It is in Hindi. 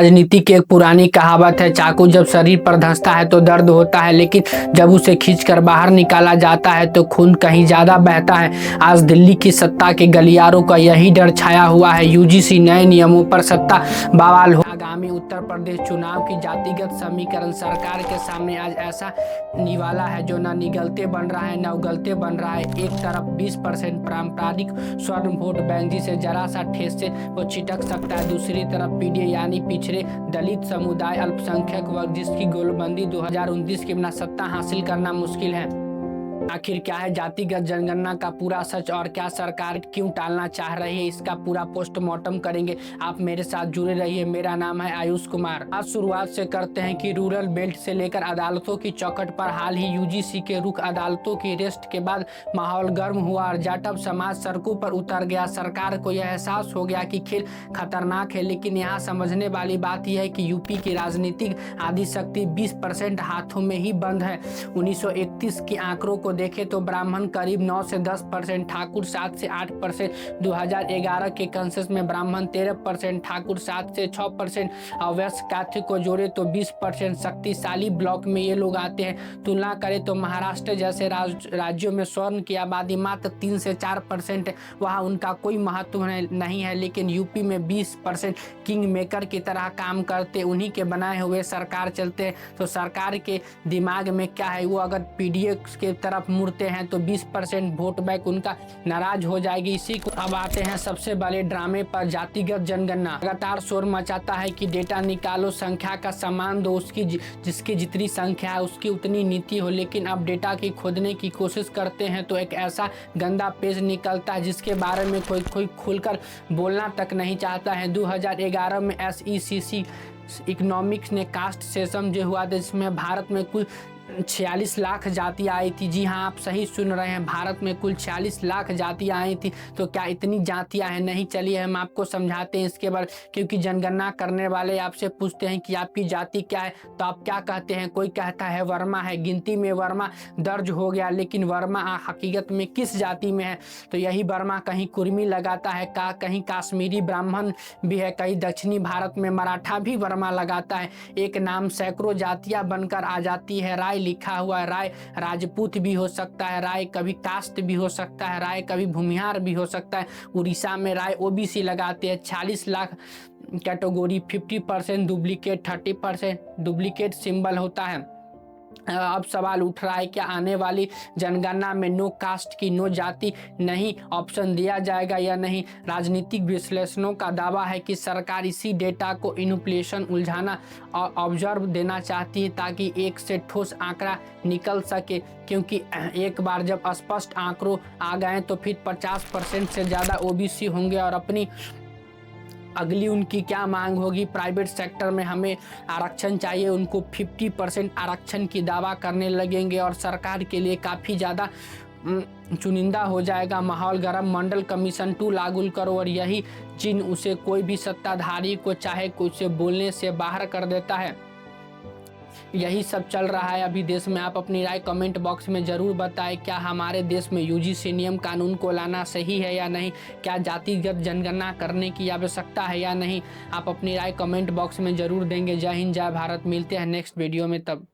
राजनीति की एक पुरानी कहावत है, चाकू जब शरीर पर धंसता है तो दर्द होता है, लेकिन जब उसे खींचकर बाहर निकाला जाता है तो खून कहीं ज्यादा बहता है। आज दिल्ली की सत्ता के गलियारों का यही डर छाया हुआ है। यूजीसी नए नियमों पर सत्ता बवाल हो। आगामी उत्तर प्रदेश चुनाव की जातिगत समीकरण सरकार के सामने आज ऐसा निवाला है जो न निगलते बन रहा है न उगलते बन रहा है। एक तरफ 20% पारंपरिक स्वर्ण वोट बैंक जिसे जरा सा ठेस से वो छिटक सकता है, दूसरी तरफ पीडीए यानी पिछड़े दलित समुदाय अल्पसंख्यक वर्ग जिसकी गोलबंदी 2029 के बिना सत्ता हासिल करना मुश्किल है। आखिर क्या है जातिगत जनगणना का पूरा सच और क्या सरकार क्यों टालना चाह रही है, इसका पूरा पोस्टमार्टम करेंगे। आप मेरे साथ जुड़े रहिए। मेरा नाम है आयुष कुमार। आज शुरुआत से करते हैं कि रूरल बेल्ट से लेकर अदालतों की चौखट पर हाल ही यूजीसी के रुख अदालतों की रेस्ट के बाद माहौल गर्म हुआ और जाटव समाज सड़कों पर उतर गया। सरकार को यह एहसास हो गया कि खेल खतरनाक है, लेकिन यहाँ समझने वाली बात यह है कि यूपी की राजनीतिक आदि शक्ति 20% हाथों में ही बंद है। 1931 के आंकड़ों को देखें तो ब्राह्मण करीब 9 से 10%, ठाकुर 7 से 8%। 2011 के कंसेंसस में ब्राह्मण 13%, ठाकुर 7 से 6% और वैश्य कैथोलिक को जोड़े तो 20%। शक्तिशाली ब्लॉक में ये लोग आते हैं। तुलना करें तो महाराष्ट्र जैसे राज्यों में स्वर्ण की आबादी मात्र 3 से 4% है, वहाँ उनका कोई महत्व नहीं है, लेकिन यूपी में 20% किंग मेकर की तरह काम करते, उन्हीं के बनाए हुए सरकार चलते हैं। तो सरकार के दिमाग में क्या है, वो अगर पीडीए के तरफ मुड़ते हैं तो 20% वोट बैंक उनका नाराज हो जाएगी। इसी को अब आते हैं सबसे बड़े ड्रामे पर, जातिगत जनगणना। लगातार शोर मचाता है कि डेटा निकालो, संख्या का सम्मान दो, उसकी जिसकी जितनी संख्या है उसकी उतनी नीति हो, लेकिन अब डेटा की खोदने की कोशिश करते हैं तो एक ऐसा गंदा पेज निकलता है जिसके बारे में कोई खुलकर बोलना तक नहीं चाहता है। 2011 में SECC इकोनॉमिक्स ने कास्ट सेशन जो हुआ था, जिसमें भारत में कुल 46 लाख जातियाँ आई थी। जी हाँ, आप सही सुन रहे हैं, भारत में कुल 46 लाख जातियाँ आई थी। तो क्या इतनी जातियाँ हैं? नहीं, चलिए हम आपको समझाते हैं इसके बारे, क्योंकि जनगणना करने वाले आपसे पूछते हैं कि आपकी जाति क्या है, तो आप क्या कहते हैं? कोई कहता है वर्मा है, गिनती में वर्मा दर्ज हो गया, लेकिन वर्मा हकीकत में किस जाति में है? तो यही वर्मा कहीं कुर्मी लगाता है, कहीं काश्मीरी ब्राह्मण भी है, कहीं दक्षिणी भारत में मराठा भी वर्मा लगाता है। एक नाम सैकड़ों जातियाँ बनकर आ जाती है। राय लिखा हुआ है, राय राजपूत भी हो सकता है, राय कभी कास्ट भी हो सकता है, राय कभी भूमिहार भी हो सकता है। उड़ीसा में राय ओबीसी लगाते हैं। 40 lakh category, 50% duplicate, 30% duplicate symbol होता है। अब सवाल उठ रहा है क्या आने वाली जनगणना में नो कास्ट की, नो जाति नहीं ऑप्शन दिया जाएगा या नहीं? राजनीतिक विश्लेषणों का दावा है कि सरकार इसी डेटा को इन्फ्लेशन उलझाना और ऑब्जर्व देना चाहती है ताकि एक से ठोस आंकड़ा निकल सके, क्योंकि एक बार जब स्पष्ट आंकड़ों आ गए तो फिर 50% से ज़्यादा ओबीसी होंगे और अपनी अगली उनकी क्या मांग होगी? प्राइवेट सेक्टर में हमें आरक्षण चाहिए, उनको 50% आरक्षण की दावा करने लगेंगे और सरकार के लिए काफ़ी ज़्यादा चुनिंदा हो जाएगा माहौल गरम। मंडल कमीशन 2 लागू करो और यही जिन उसे कोई भी सत्ताधारी को चाहे कुछ बोलने से बाहर कर देता है। यही सब चल रहा है अभी देश में। आप अपनी राय कमेंट बॉक्स में ज़रूर बताएं। क्या हमारे देश में यूजीसी नियम कानून को लाना सही है या नहीं? क्या जातिगत जनगणना करने की आवश्यकता है या नहीं? आप अपनी राय कमेंट बॉक्स में ज़रूर देंगे। जय हिंद, जय भारत। मिलते हैं नेक्स्ट वीडियो में तब।